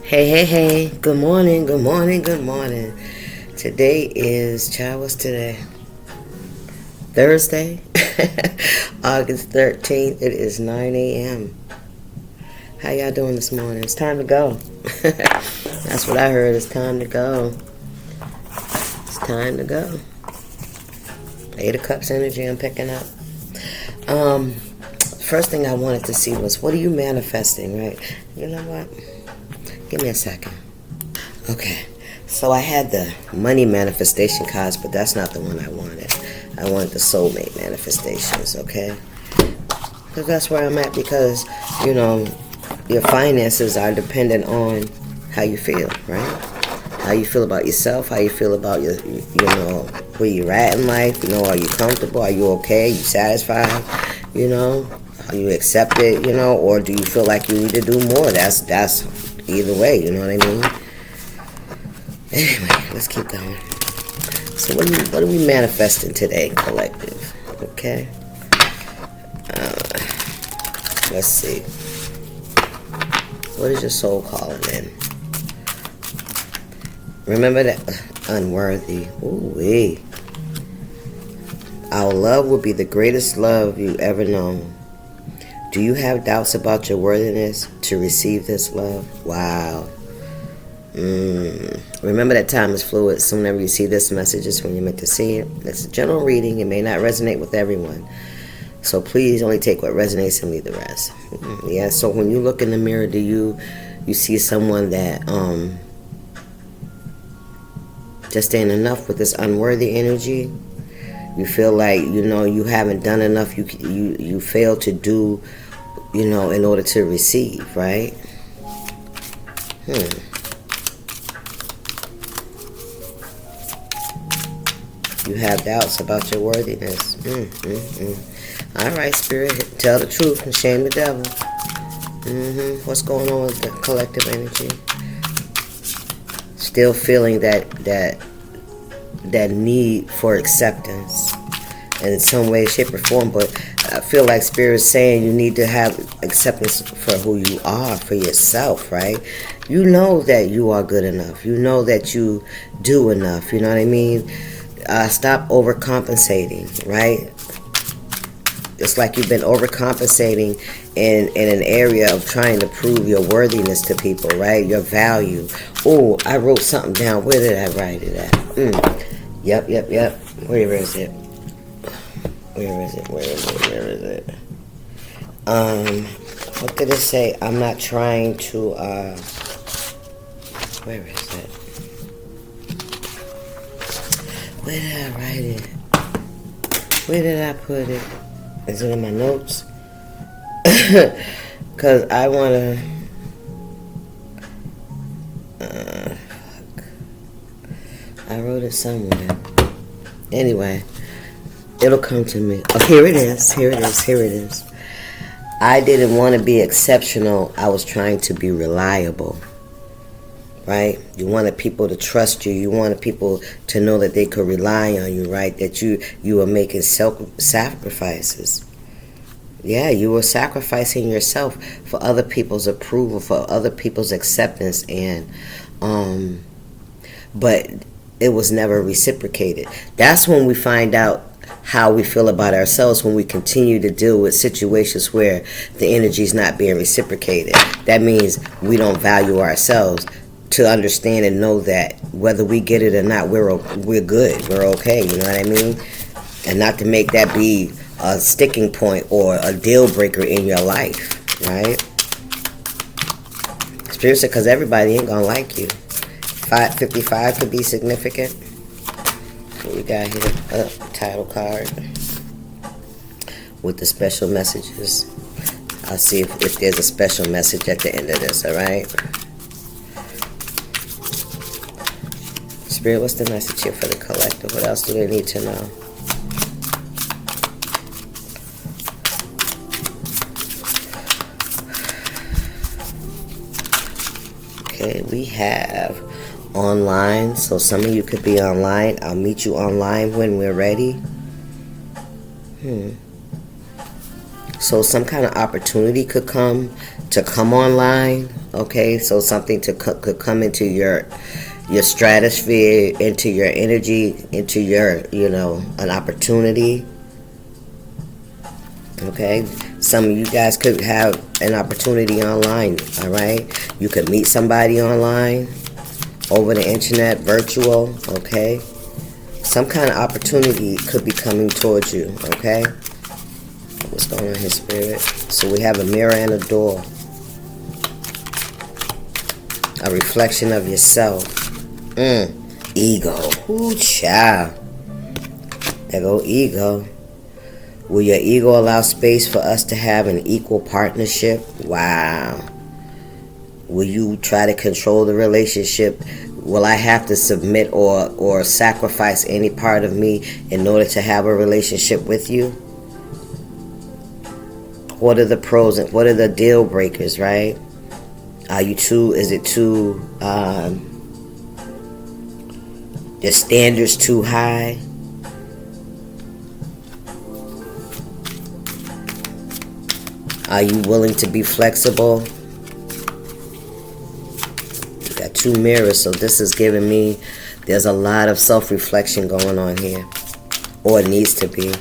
Hey, hey, hey. Good morning, good morning, good morning. Today is, child, what's today? Thursday, August 13th. It is 9 a.m. How y'all doing this morning? It's time to go. That's what I heard. It's time to go. It's time to go. 8 of Cups energy I'm picking up. First thing I wanted to see was, what are you manifesting, right? You know what? Give me a second. Okay, so I had the money manifestation cards, but that's not the one I wanted. I wanted the soulmate manifestations, okay? Because that's where I'm at, because, your finances are dependent on how you feel, right? How you feel about yourself, how you feel about where you're at in life, are you comfortable, are you okay, are you satisfied, are you accepted, or do you feel like you need to do more? That's either way, you know what I mean? Anyway, let's keep going. So what are we manifesting today, collective? Okay? Let's see. What is your soul calling in? Remember that unworthy. Ooh-wee. Our love will be the greatest love you ever known. Do you have doubts about your worthiness to receive this love? Wow. Remember that time is fluid. So whenever you see this message is when you're meant to see it. It's a general reading. It may not resonate with everyone. So please only take what resonates and leave the rest. Yeah, so when you look in the mirror, do you see someone that just ain't enough with this unworthy energy? You feel like, you haven't done enough. You fail to do, in order to receive, right? You have doubts about your worthiness. All right, Spirit, tell the truth and shame the devil. What's going on with the collective energy? Still feeling that need for acceptance in some way, shape, or form, but I feel like Spirit is saying you need to have acceptance for who you are, for yourself, right? You know that you are good enough. You know that you do enough. You know what I mean? Stop overcompensating, right? It's like you've been overcompensating in an area of trying to prove your worthiness to people, right? Your value. Oh, I wrote something down. Where did I write it at? Yep. Where is it? What did it say? I'm not trying to, where is it? Where did I write it? Where did I put it? Is it in my notes? Because I want to... I wrote it somewhere. Anyway, it'll come to me. Oh, here it is. I didn't want to be exceptional. I was trying to be reliable. Right? You wanted people to trust you. You wanted people to know that they could rely on you, right? That you were making sacrifices. Yeah, you were sacrificing yourself for other people's approval, for other people's acceptance, and but it was never reciprocated. That's when we find out how we feel about ourselves, when we continue to deal with situations where the energy is not being reciprocated. That means we don't value ourselves. To understand and know that whether we get it or not, we're good, we're okay, you know what I mean? And not to make that be a sticking point or a deal breaker in your life, right? Spirit said, because everybody ain't gonna like you. 55 could be significant. What we got here? Title card with the special messages. I'll see if there's a special message at the end of this, alright? Spirit, what's the message here for the collective? What else do they need to know? Okay, we have online. So some of you could be online. I'll meet you online when we're ready. So some kind of opportunity could come online. Okay, so something could come into your stratosphere, into your energy, into your, an opportunity. Okay, some of you guys could have an opportunity online. All right, you could meet somebody online, over the internet, virtual. Okay, some kind of opportunity could be coming towards you. Okay, what's going on here, Spirit? So we have a mirror and a door, a reflection of yourself. Ego. Ooh, child. There go ego. Will your ego allow space for us to have an equal partnership? Wow. Will you try to control the relationship? Will I have to submit or sacrifice any part of me in order to have a relationship with you? What are the pros and what are the deal breakers, right? Are you is it too, your standards too high? Are you willing to be flexible? You got two mirrors, so this is giving me there's a lot of self-reflection going on here, or it needs to be.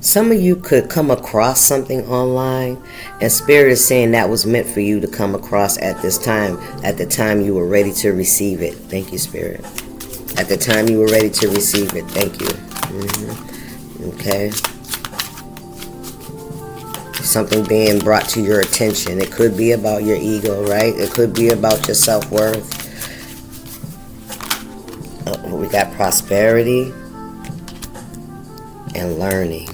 Some of you could come across something online, and Spirit is saying that was meant for you to come across at this time, at the time you were ready to receive it. Thank you, Spirit. At the time you were ready to receive it. Thank you. Okay. Something being brought to your attention. It could be about your ego, right? It could be about your self-worth. We got prosperity and learning.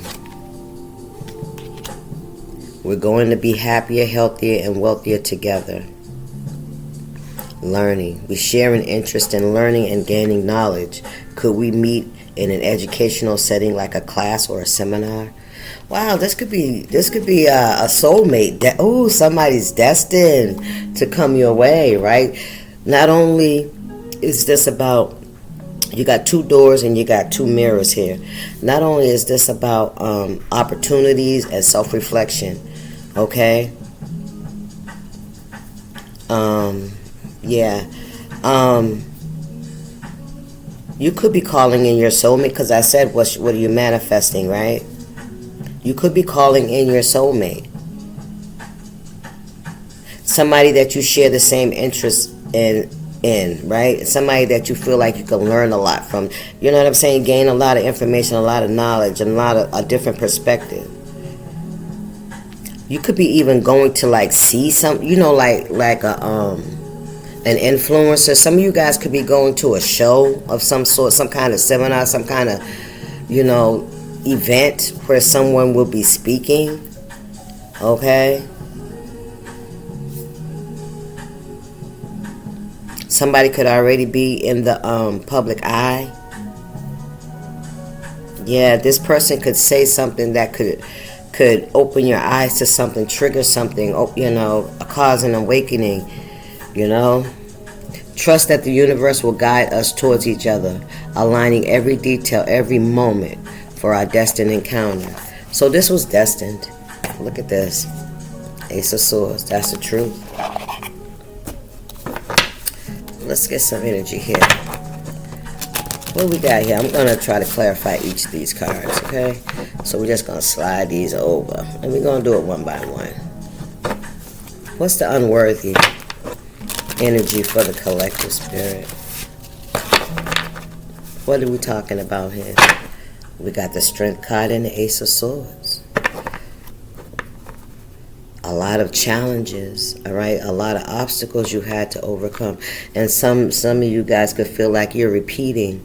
We're going to be happier, healthier, and wealthier together. Learning. We share an interest in learning and gaining knowledge. Could we meet in an educational setting like a class or a seminar? Wow, this could be a soulmate. Somebody's destined to come your way, right? Not only is this about, you got two doors and you got two mirrors here. Not only is this about opportunities and self-reflection, okay? You could be calling in your soulmate, because I said, what are you manifesting, right? You could be calling in your soulmate. Somebody that you share the same interests in, right? Somebody that you feel like you can learn a lot from. You know what I'm saying? Gain a lot of information, a lot of knowledge, and a different perspective. You could be even going to see something, like an influencer. Some of you guys could be going to a show of some sort, some kind of seminar, some kind of, event where someone will be speaking. Okay? Somebody could already be in the public eye. Yeah, this person could say something that could open your eyes to something, trigger something, cause an awakening, Trust that the universe will guide us towards each other, aligning every detail, every moment for our destined encounter. So this was destined. Look at this. Ace of Swords. That's the truth. Let's get some energy here. What we got here? I'm going to try to clarify each of these cards, okay? So we're just going to slide these over. And we're going to do it one by one. What's the unworthy energy for the collective, Spirit? What are we talking about here? We got the Strength card and the Ace of Swords. A lot of challenges, all right? A lot of obstacles you had to overcome. And some of you guys could feel like you're repeating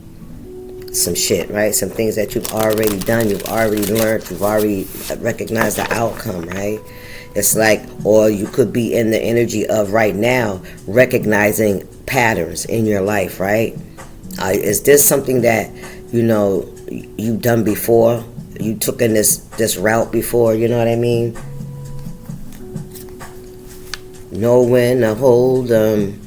some shit, right? Some things that you've already done, you've already learned, you've already recognized the outcome, right? It's like, or you could be in the energy of right now recognizing patterns in your life, right? Is this something that, you've done before? You took in this route before, you know what I mean? Know when to hold them,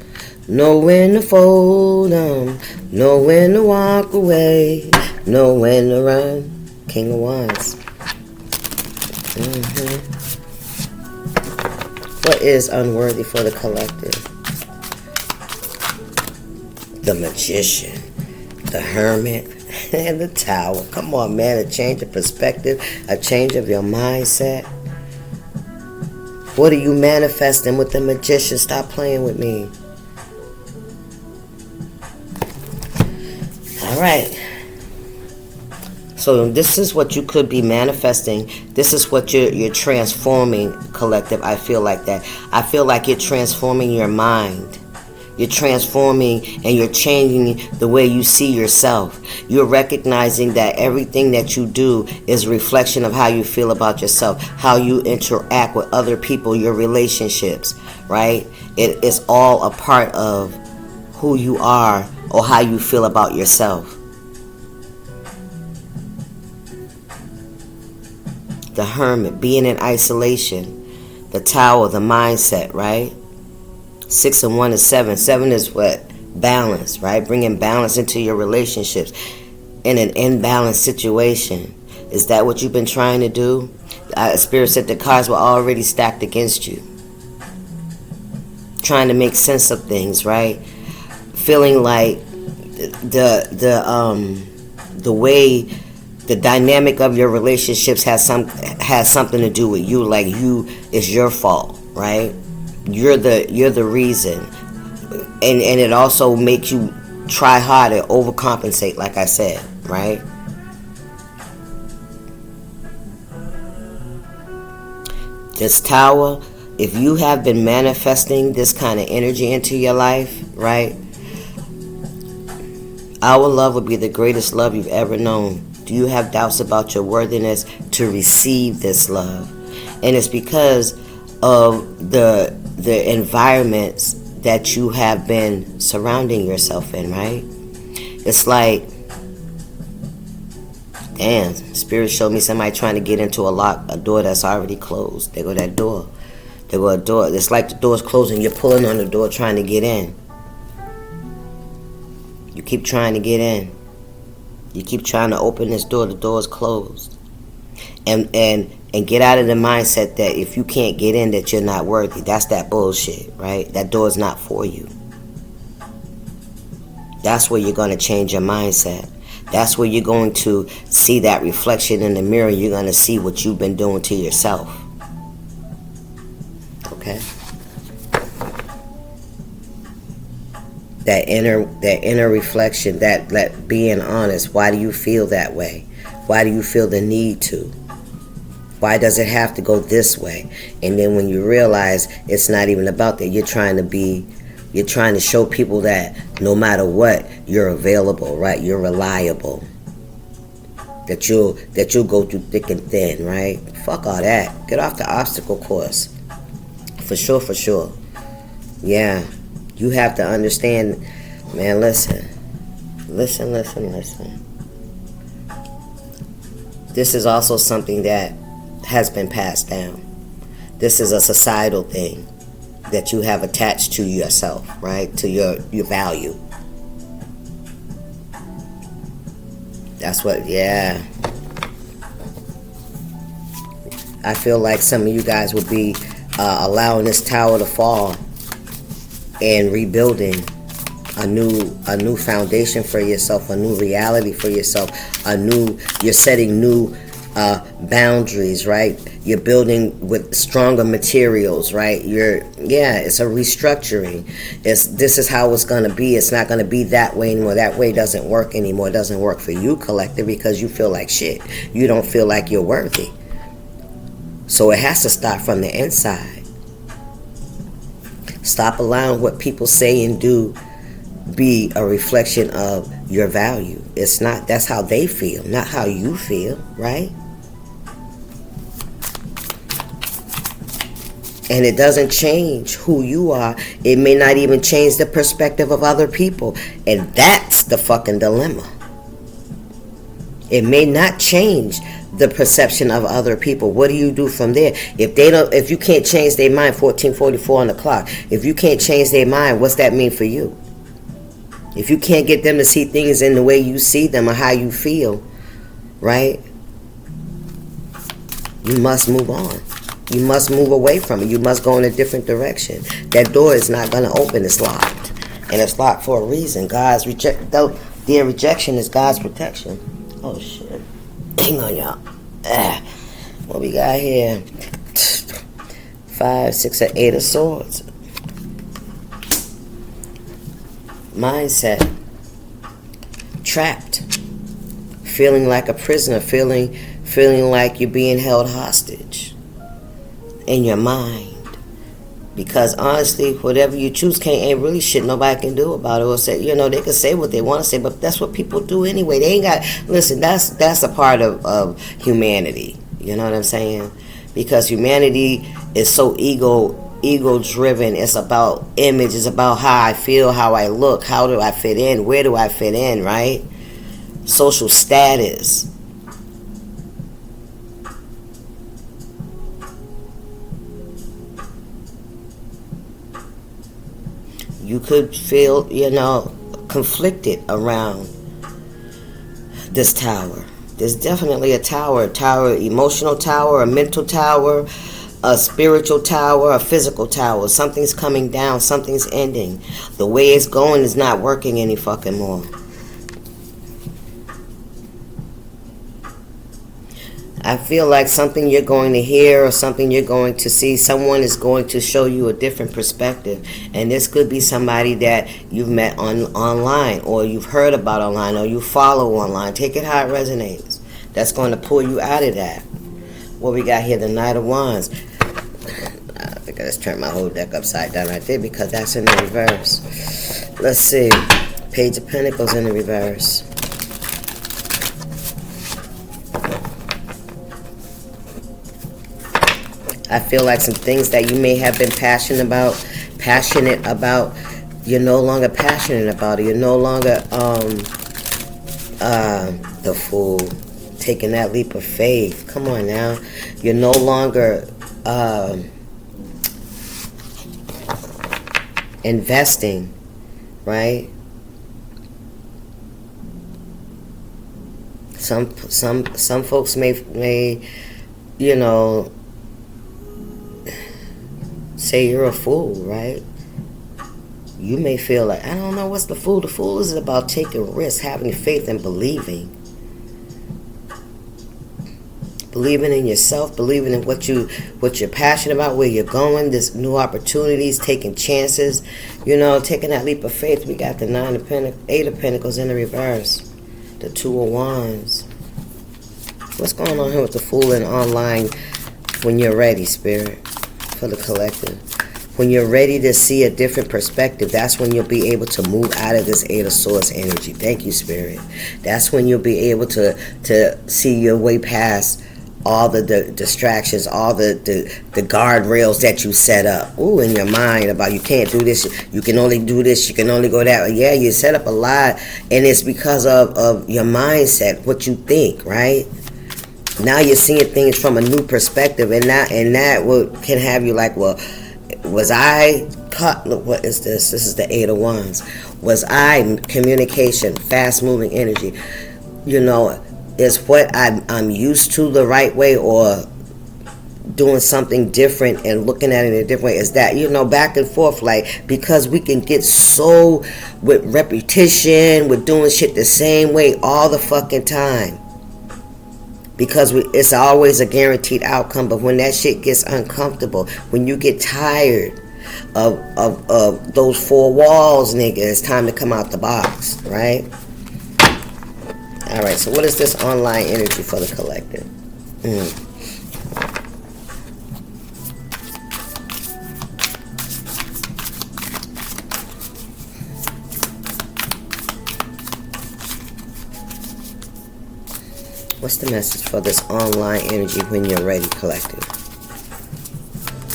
know when to fold them, know when to walk away, know when to run. King of Wands. What is unworthy for the collective? The Magician, the Hermit, and the Tower. Come on, man, a change of perspective, a change of your mindset. What are you manifesting with the Magician? Stop playing with me. All right. So this is what you could be manifesting. This is what you're transforming, collective. I feel like that. I feel like you're transforming your mind. You're transforming and you're changing the way you see yourself. You're recognizing that everything that you do is a reflection of how you feel about yourself, how you interact with other people, your relationships, right? It is all a part of who you are or how you feel about yourself. The Hermit, being in isolation. The Tower, the mindset, right? 6 and 1 is 7. 7 is what? Balance, right? Bringing balance into your relationships. In an imbalanced situation. Is that what you've been trying to do? Spirit said the cards were already stacked against you. Trying to make sense of things, right? Feeling like the way the dynamic of your relationships has something to do with you. Like you, it's your fault, right? You're the reason, and it also makes you try harder, overcompensate, like I said, right? This Tower, if you have been manifesting this kind of energy into your life, right? Our love will be the greatest love you've ever known. Do you have doubts about your worthiness to receive this love? And it's because of the environments that you have been surrounding yourself in, right? It's like, damn, Spirit showed me somebody trying to get into a door that's already closed. There go that door. There go a door. It's like the door's closing. You're pulling on the door trying to get in. You keep trying to get in. You keep trying to open this door. The door's closed. And get out of the mindset that if you can't get in, that you're not worthy. That's that bullshit, right? That door's not for you. That's where you're going to change your mindset. That's where you're going to see that reflection in the mirror. You're going to see what you've been doing to yourself. Okay? That inner reflection, that being honest. Why do you feel that way? Why do you feel the need to? Why does it have to go this way? And then when you realize it's not even about that, you're trying to show people that no matter what, you're available, right? You're reliable. That you'll go through thick and thin, right? Fuck all that. Get off the obstacle course. For sure. Yeah. You have to understand, man, listen. This is also something that has been passed down. This is a societal thing that you have attached to yourself, right? To your value. That's what, yeah. I feel like some of you guys will be allowing this tower to fall and rebuilding a new foundation for yourself, a new reality for yourself, you're setting new boundaries, right? You're building with stronger materials, right? It's a restructuring. This is how it's going to be. It's not going to be that way anymore. That way doesn't work anymore. It doesn't work for you, collective, because you feel like shit. You don't feel like you're worthy. So it has to start from the inside. Stop allowing what people say and do be a reflection of your value. It's not. That's how they feel, not how you feel, right? And it doesn't change who you are. It may not even change the perspective of other people. And that's the fucking dilemma. It may not change the perception of other people. What do you do from there? If you can't change their mind, 1444 on the clock. If you can't change their mind, what's that mean for you? If you can't get them to see things in the way you see them or how you feel, right? You must move on. You must move away from it. You must go in a different direction. That door is not going to open. It's locked. And it's locked for a reason. Their rejection is God's protection. Oh, shit. Hang on, y'all. What we got here? 5, 6, or 8 of swords. Mindset. Trapped. Feeling like a prisoner. Feeling like you're being held hostage in your mind. Because honestly, whatever you choose ain't really shit nobody can do about it. Or say, they can say what they want to say, but that's what people do anyway. They ain't got, listen, that's a part of humanity. You know what I'm saying? Because humanity is so ego driven. It's about image. It's about how I feel, how I look, how do I fit in, where do I fit in, right? Social status. You could feel, conflicted around this tower. There's definitely a tower, emotional tower, a mental tower, a spiritual tower, a physical tower. Something's coming down, something's ending. The way it's going is not working any fucking more. I feel like something you're going to hear or something you're going to see, someone is going to show you a different perspective. And this could be somebody that you've met online, or you've heard about online, or you follow online. Take it how it resonates. That's going to pull you out of that. What we got here, the Knight of Wands. I think I just turned my whole deck upside down. I did, because that's in the reverse. Let's see. Page of Pentacles in the reverse. I feel like some things that you may have been passionate about, you're no longer passionate about it. You're no longer the Fool, taking that leap of faith. Come on now. You're no longer investing, right? Some folks may say you're a fool, right? You may feel like, I don't know, what's the fool? The fool is about taking risks, having faith, and believing. Believing in yourself, believing in what you're passionate about, where you're going, there's new opportunities, taking chances, taking that leap of faith. We got the 8 of Pentacles in the reverse, the 2 of Wands. What's going on here with the Fool and online? When you're ready, Spirit, for the collective. When you're ready to see a different perspective, that's when you'll be able to move out of this 8 of Swords energy. Thank you, Spirit. That's when you'll be able to see your way past all the distractions, all the guardrails that you set up. In your mind about you can't do this, you can only do this, you can only go that. Yeah, you set up a lot, and it's because of your mindset, what you think, right? Now you're seeing things from a new perspective, and that can have you like, well, was I caught? Look, what is this? This is the 8 of Wands. Was I communication, fast-moving energy? Is what I'm used to the right way, or doing something different and looking at it in a different way? Is that, back and forth, like, because we can get so with repetition, with doing shit the same way all the fucking time. Because it's always a guaranteed outcome, but when that shit gets uncomfortable, when you get tired of those 4 walls, nigga, it's time to come out the box, right? Alright, so what is this online energy for the collective? What's the message for this online energy when you're ready, collective?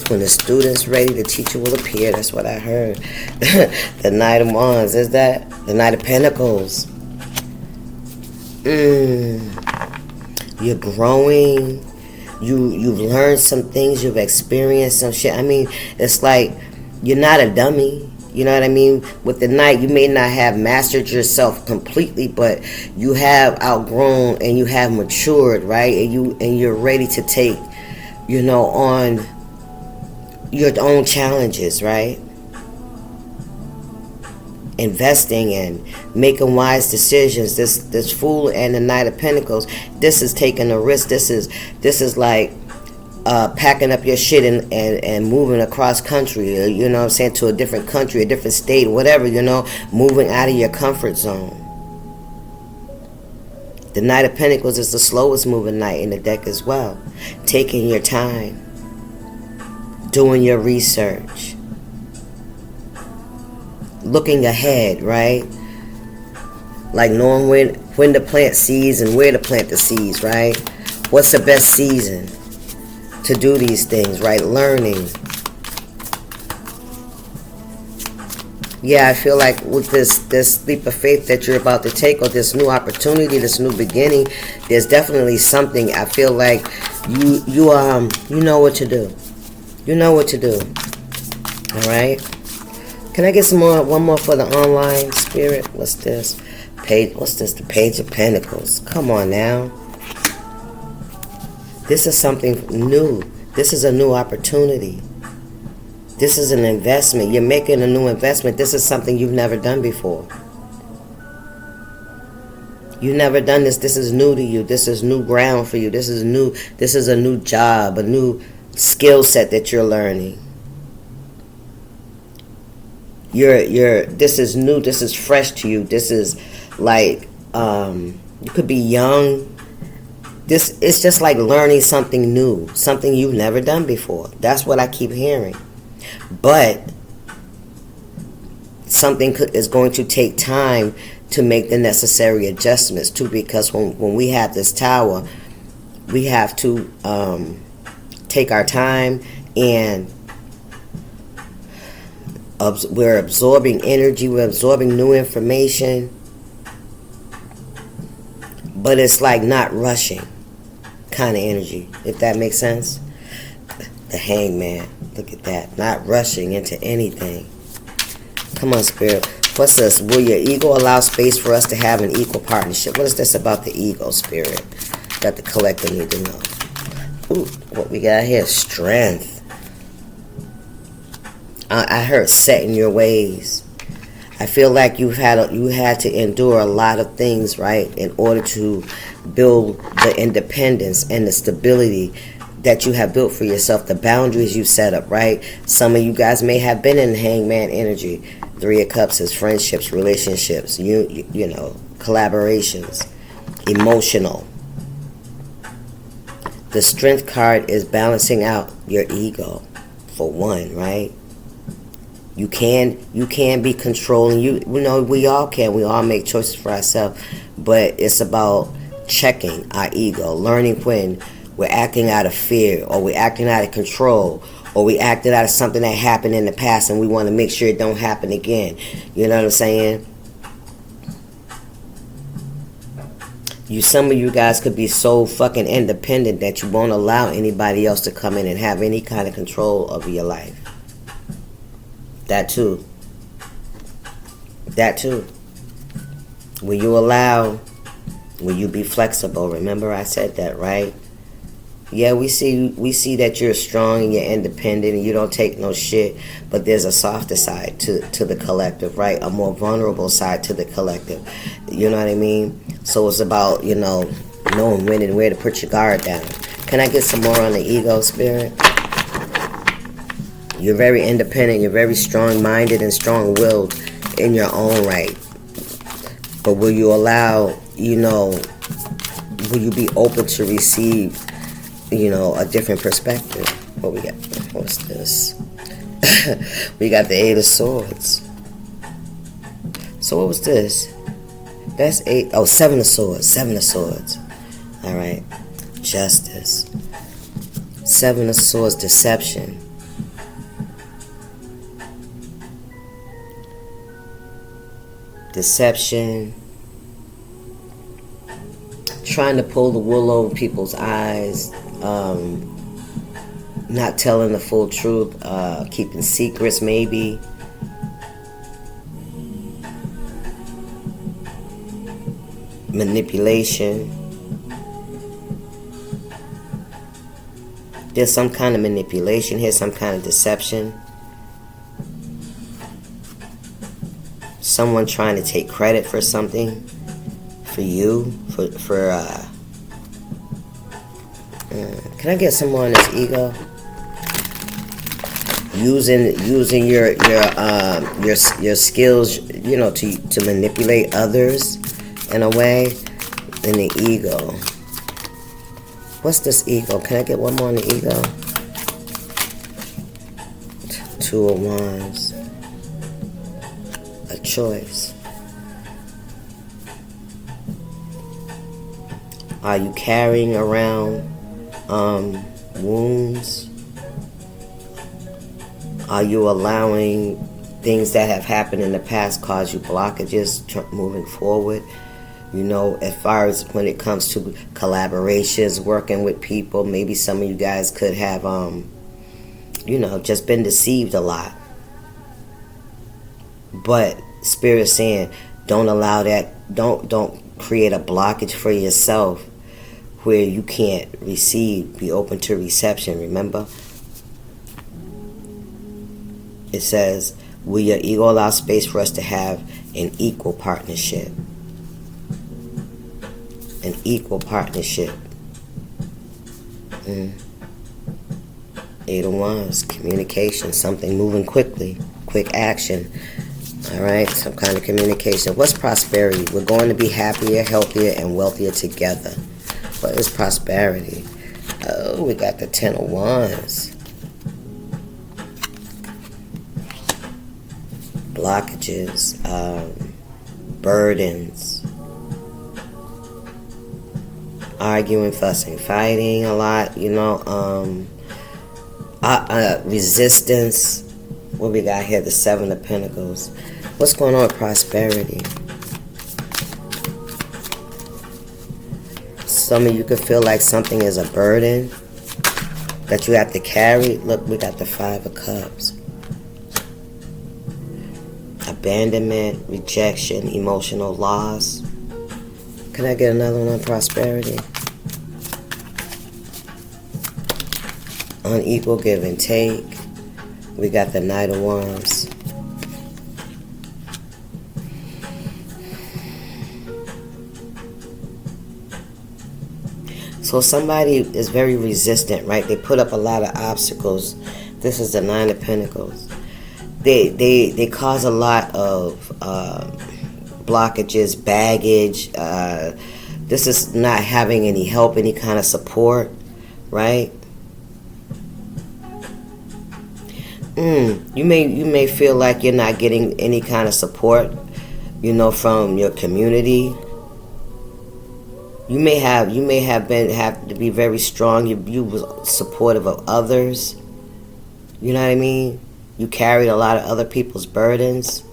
When the student's ready, the teacher will appear. That's what I heard. The Knight of Wands. Is that the Knight of Pentacles? You're growing. You've learned some things. You've experienced some shit. I mean, it's like you're not a dummy. You know what I mean? With the Knight, you may not have mastered yourself completely, but you have outgrown and you have matured, right? And you're ready to take on your own challenges, right? Investing and making wise decisions. This Fool and the Knight of Pentacles, this is taking a risk. This is like packing up your shit and moving across country, or, you know what I'm saying, to a different country, a different state, whatever, moving out of your comfort zone. The Knight of Pentacles is the slowest moving knight in the deck as well. Taking your time, doing your research, looking ahead, right? Like knowing when to plant seeds and where to plant the seeds, right? What's the best season to do these things, right? Learning. Yeah, I feel like with this leap of faith that you're about to take, or this new opportunity, this new beginning, there's definitely something. I feel like you know what to do. You know what to do. All right. Can I get one more for the online spirit? What's this? What's this? The Page of Pentacles. Come on now. This is something new. This is a new opportunity. This is an investment. You're making a new investment. This is something you've never done before. You've never done this. This is new to you. This is new ground for you. This is new. This is a new job, a new skill set that you're learning. This is new. This is fresh to you. This is like, you could be young. It's just like learning something new, something you've never done before. That's what I keep hearing. But something is going to take time to make the necessary adjustments too, because when we have this tower, we have to take our time, and we're absorbing energy, we're absorbing new information, but it's like not rushing kind of energy, if that makes sense. The Hangman, look at that, not rushing into anything. Come on, Spirit. What's this? Will your ego allow space for us to have an equal partnership? What is this about the ego, Spirit, that the collective need to know? Ooh, what we got here? Strength. I heard set in your ways. I feel like you had to endure a lot of things, right, in order to build the independence and the stability that you have built for yourself, the boundaries you set up, right? Some of you guys may have been in Hangman energy. 3 of Cups is friendships, relationships, you know, collaborations, emotional. The Strength card is balancing out your ego, for one, right? You can be controlling. You know, we all can. We all make choices for ourselves, but it's about checking our ego, learning when we're acting out of fear, or we're acting out of control, or we acted out of something that happened in the past, and we want to make sure it don't happen again. You know what I'm saying? Some of you guys could be so fucking independent that you won't allow anybody else to come in and have any kind of control over your life. That too. That too. Will you be flexible? Remember I said that, right? Yeah, we see that you're strong and you're independent and you don't take no shit, but there's a softer side to the collective, right? A more vulnerable side to the collective. You know what I mean? So it's about, knowing when and where to put your guard down. Can I get some more on the ego, Spirit? You're very independent, you're very strong-minded and strong-willed in your own right. But will you allow, will you be open to receive, a different perspective? What we got? What's this? We got the 8 of Swords. So what was this? That's 8. Oh, 7 of Swords. 7 of Swords. All right. Justice. 7 of Swords. Deception. Deception. Trying to pull the wool over people's eyes. Not telling the full truth. Keeping secrets, maybe. Manipulation. There's some kind of manipulation here, some kind of deception. Someone trying to take credit for something for you, can I get some more on this ego? Using your skills, to manipulate others in a way. In the ego. What's this ego? Can I get one more on the ego? Two of Wands. A choice. Are you carrying around wounds? Are you allowing things that have happened in the past cause you blockages moving forward? As far as when it comes to collaborations, working with people, maybe some of you guys could have, just been deceived a lot. But Spirit is saying, don't allow that, don't create a blockage for yourself where you can't receive, be open to reception, remember? It says, will your ego allow space for us to have an equal partnership? An equal partnership. Eight of Wands, communication, something moving quickly, quick action. All right, some kind of communication. What's prosperity? We're going to be happier, healthier, and wealthier together. What is prosperity? Oh, we got the Ten of Wands. Blockages, burdens. Arguing, fussing, fighting a lot, resistance. What we got here? The Seven of Pentacles. What's going on with prosperity? Some of you could feel like something is a burden that you have to carry. Look, we got the Five of Cups. Abandonment, rejection, emotional loss. Can I get another one on prosperity? Unequal give and take. We got the Knight of Wands. So somebody is very resistant, right? They put up a lot of obstacles. This is the Nine of Pentacles. They cause a lot of blockages, baggage. This is not having any help, any kind of support, right? You may feel like you're not getting any kind of support, from your community. You may have to be very strong. You were supportive of others. You know what I mean? You carried a lot of other people's burdens,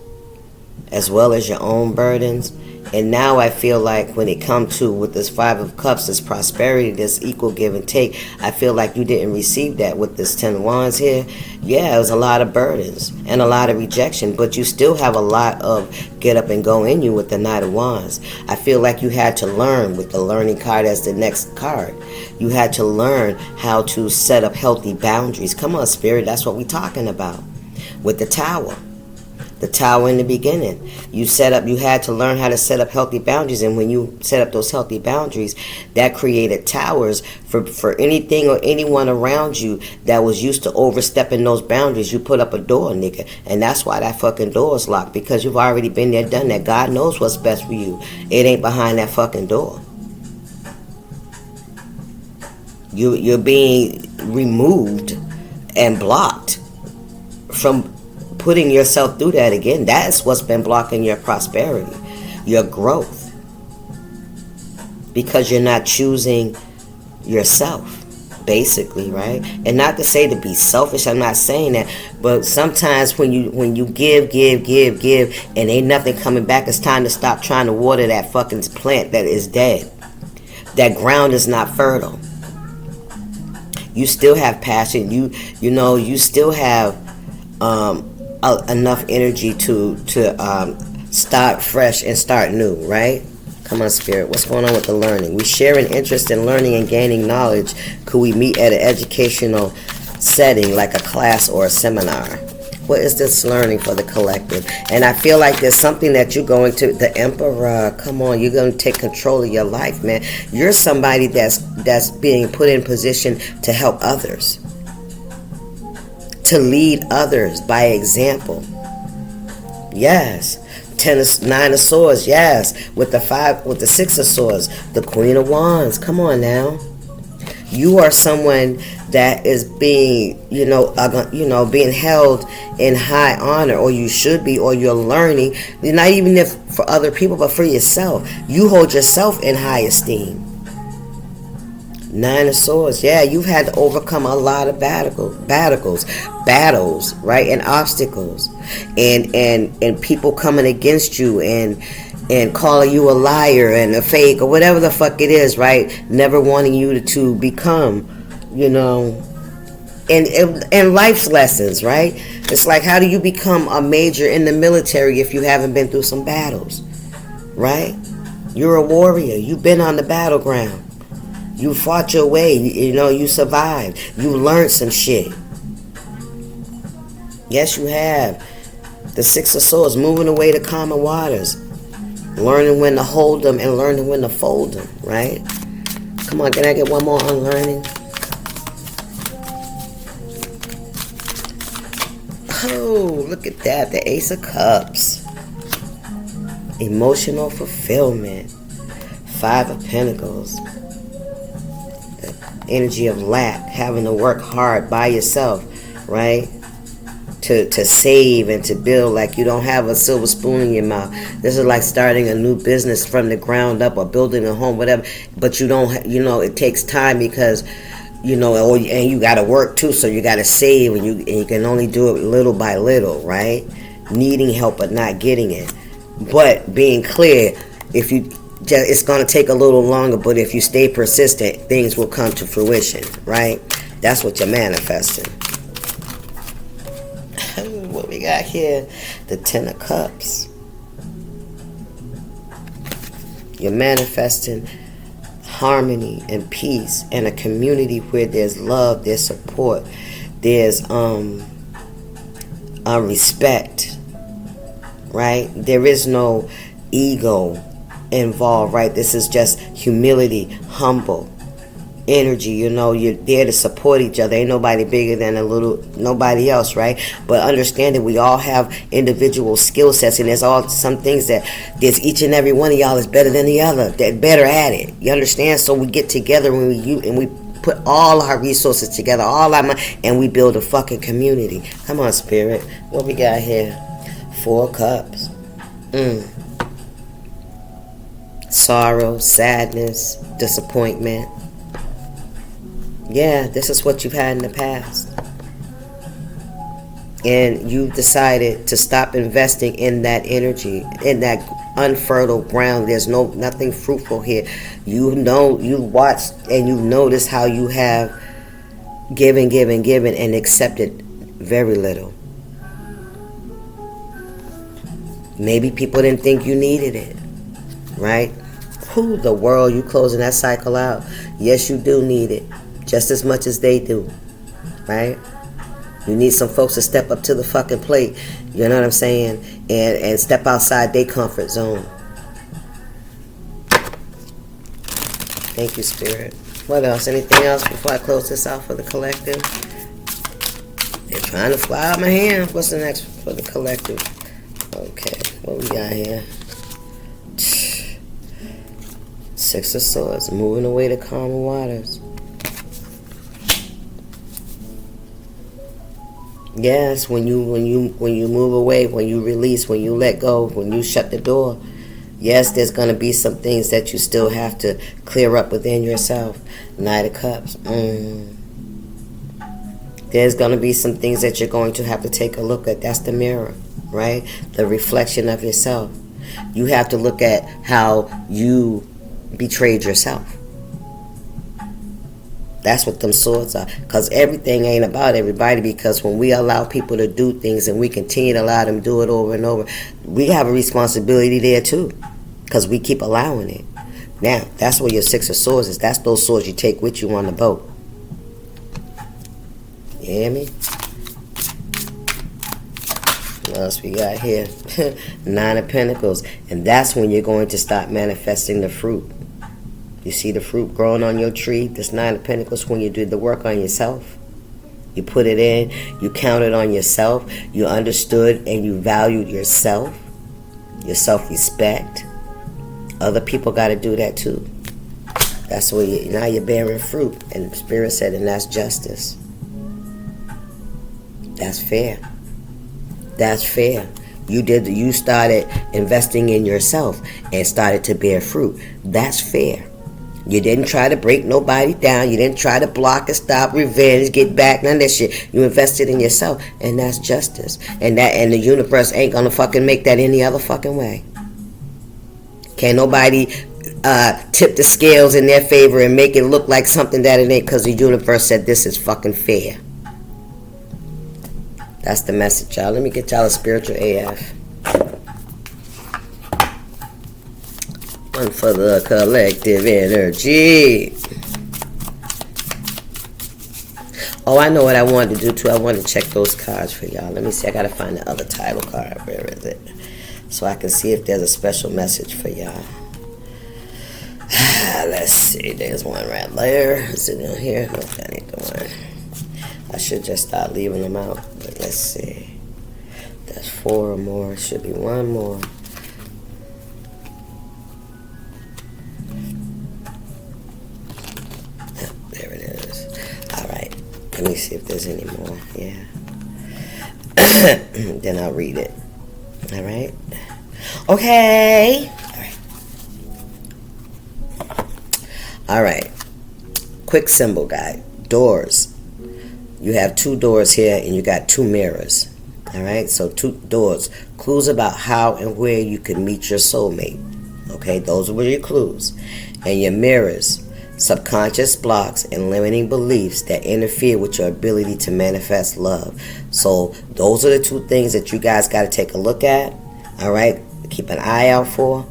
as well as your own burdens. And now I feel like when it comes to, with this Five of Cups, this prosperity, this equal give and take, I feel like you didn't receive that with this Ten of Wands here. Yeah, it was a lot of burdens and a lot of rejection, but you still have a lot of get up and go in you with the Knight of Wands. I feel like you had to learn, with the learning card as the next card, you had to learn how to set up healthy boundaries. Come on, Spirit, that's what we're talking about. With the Tower. The Tower in the beginning. You had to learn how to set up healthy boundaries, and when you set up those healthy boundaries, that created towers for anything or anyone around you that was used to overstepping those boundaries. You put up a door, nigga, and that's why that fucking door is locked, because you've already been there, done that. God knows what's best for you. It ain't behind that fucking door. You're being removed and blocked from putting yourself through that again. That's what's been blocking your prosperity, your growth, because you're not choosing yourself, basically, right? And not to say to be selfish, I'm not saying that, but sometimes when you give, and ain't nothing coming back, it's time to stop trying to water that fucking plant that is dead. That ground is not fertile. You still have passion. You still have enough energy to start fresh and start new, right? Come on, Spirit. What's going on with the learning? We share an interest in learning and gaining knowledge. Could we meet at an educational setting like a class or a seminar? What is this learning for the collective? And I feel like there's something that you're going to, the Emperor, come on, you're going to take control of your life, man. You're somebody that's being put in position to help others, to lead others by example. Yes. Nine of Swords, yes. With the Six of Swords, the Queen of Wands. Come on now. You are someone that is being, being held in high honor, or you should be, or you're learning. Not even if for other people, but for yourself. You hold yourself in high esteem. Nine of Swords. Yeah, you've had to overcome a lot of battles, right, and obstacles, and people coming against you and calling you a liar and a fake or whatever the fuck it is, right? Never wanting you to become, and life's lessons, right? It's like, how do you become a major in the military if you haven't been through some battles, right? You're a warrior. You've been on the battleground. You fought your way, you survived. You learned some shit. Yes, you have. The Six of Swords, moving away to calmer waters. Learning when to hold them and learning when to fold them, right? Come on, can I get one more on learning? Oh, look at that. The Ace of Cups. Emotional fulfillment. Five of Pentacles. Energy of lack, having to work hard by yourself, right? To save and to build, like you don't have a silver spoon in your mouth. This is like starting a new business from the ground up, or building a home, whatever. But you don't, it takes time because, and you got to work too. So you got to save, and you can only do it little by little, right? Needing help but not getting it. But being clear, it's going to take a little longer, but if you stay persistent, things will come to fruition, right? That's what you're manifesting. What we got here? The Ten of Cups. You're manifesting harmony and peace and a community where there's love, there's support, there's respect, right? There is no ego involved, right? This is just humility, humble energy. You're there to support each other. Ain't nobody bigger than nobody else, right? But understand that we all have individual skill sets, and there's some things that there's each and every one of y'all is better than the other. They're better at it. You understand? So we get together and we put all our resources together, all our money, and we build a fucking community. Come on, Spirit. What we got here? Four of Cups. Sorrow, sadness, disappointment. Yeah, this is what you've had in the past. And you've decided to stop investing in that energy, in that unfertile ground. There's nothing fruitful here. You watched and you've noticed how you have given, and accepted very little. Maybe people didn't think you needed it, right? Who the world, you closing that cycle out? Yes, you do need it, just as much as they do, right? You need some folks to step up to the fucking plate, you know what I'm saying, and step outside their comfort zone. Thank you, Spirit. What else? Anything else before I close this out for the collective? They're trying to fly out my hand. What's the next for the collective? Okay, what we got here? Six of Swords, moving away to calmer waters. Yes, when you move away, when you release, when you let go, when you shut the door, yes, there's going to be some things that you still have to clear up within yourself. Knight of Cups. There's going to be some things that you're going to have to take a look at. That's the mirror, right? The reflection of yourself. You have to look at how you betrayed yourself. That's what them swords are. Because everything ain't about everybody. Because when we allow people to do things and we continue to allow them to do it over and over, we have a responsibility there too. because we keep allowing it. Now, that's where your Six of Swords is. That's those swords you take with you on the boat. You hear me? What else we got here? Nine of Pentacles. And that's when you're going to start manifesting the fruit. You see the fruit growing on your tree? This Nine of Pentacles, when you do the work on yourself. You put it in. You counted on yourself. You understood and you valued yourself. Your self-respect. Other people got to do that too. That's where now you're bearing fruit. And the Spirit said, and that's justice. That's fair. That's fair. You started investing in yourself and started to bear fruit. That's fair. You didn't try to break nobody down. You didn't try to block and stop, revenge, get back, none of that shit. You invested in yourself, and that's justice. And the universe ain't gonna fucking make that any other fucking way. Can't nobody tip the scales in their favor and make it look like something that it ain't, because the universe said this is fucking fair. That's the message, y'all. Let me get y'all a spiritual AF. One for the collective energy. Oh, I know what I wanted to do too. I wanted to check those cards for y'all. Let me see. I gotta find the other title card. Where is it? So I can see if there's a special message for y'all. Let's see. There's one right there. Is it in here? No, that ain't the one. I should just start leaving them out. But let's see. There's 4 or more. Should be one more. There it is. All right. Let me see if there's any more. Yeah. Then I'll read it. All right. Okay. All right. Quick symbol guide. Doors. You have 2 doors here and you got 2 mirrors. All right. So 2 doors. Clues about how and where you can meet your soulmate. Okay. Those were your clues. And your mirrors. Subconscious blocks and limiting beliefs that interfere with your ability to manifest love. So those are the 2 things that you guys got to take a look at. All right. Keep an eye out for,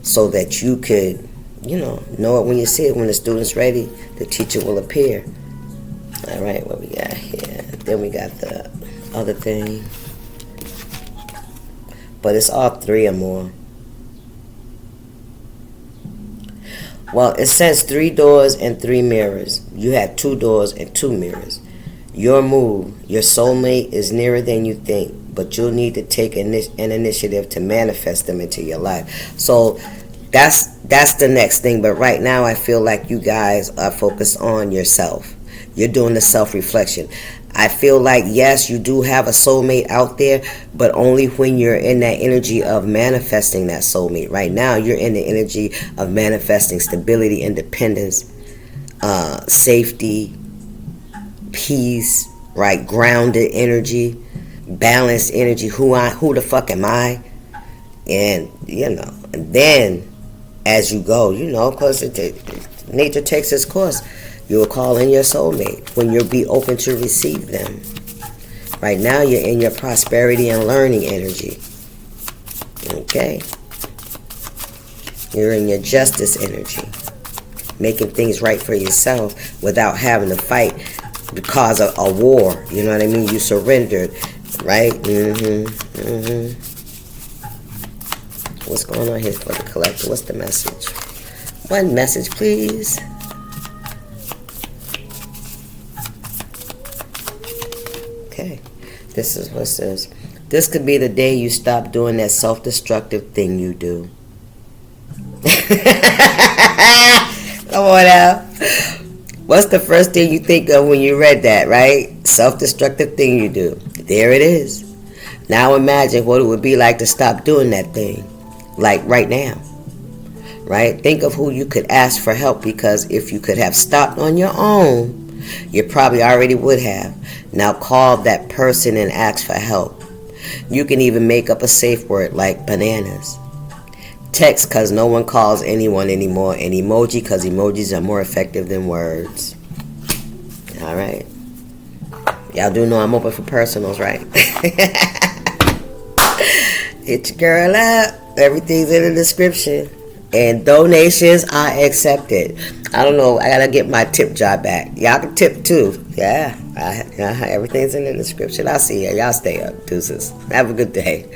so that you could, know it when you see it. When the student's ready, the teacher will appear. All right, what we got here? Then we got the other thing, but it's all 3 or more. Well, it says 3 doors and 3 mirrors. You have 2 doors and 2 mirrors. Your move, your soulmate is nearer than you think, but you'll need to take an initiative to manifest them into your life. So that's the next thing. But right now, I feel like you guys are focused on yourself. You're doing the self-reflection. I feel like, yes, you do have a soulmate out there, but only when you're in that energy of manifesting that soulmate. Right now, you're in the energy of manifesting stability, independence, safety, peace, right? Grounded energy, balanced energy. Who the fuck am I? And and then as you go, because nature takes its course, you will call in your soulmate when you'll be open to receive them. Right now, you're in your prosperity and learning energy. Okay, you're in your justice energy, making things right for yourself without having to fight because of a war. You know what I mean? You surrendered, right? What's going on here for the collector? What's the message? One message, please. Okay. This is what it says. This could be the day you stop doing that self-destructive thing you do. Come on now. What's the first thing you think of when you read that, right? Self-destructive thing you do. There it is. Now imagine what it would be like to stop doing that thing. Like right now. Right? Think of who you could ask for help, because if you could have stopped on your own, you probably already would have. Now call that person and ask for help. You can even make up a safe word like bananas. Text, because no one calls anyone anymore. And emoji, because emojis are more effective than words. All right. Y'all do know I'm open for personals, right? Hit your girl up. Everything's in the description. And donations are accepted. I don't know. I gotta get my tip jar back. Y'all can tip too. Yeah. Everything's in the description. I'll see you. Y'all stay up. Deuces. Have a good day.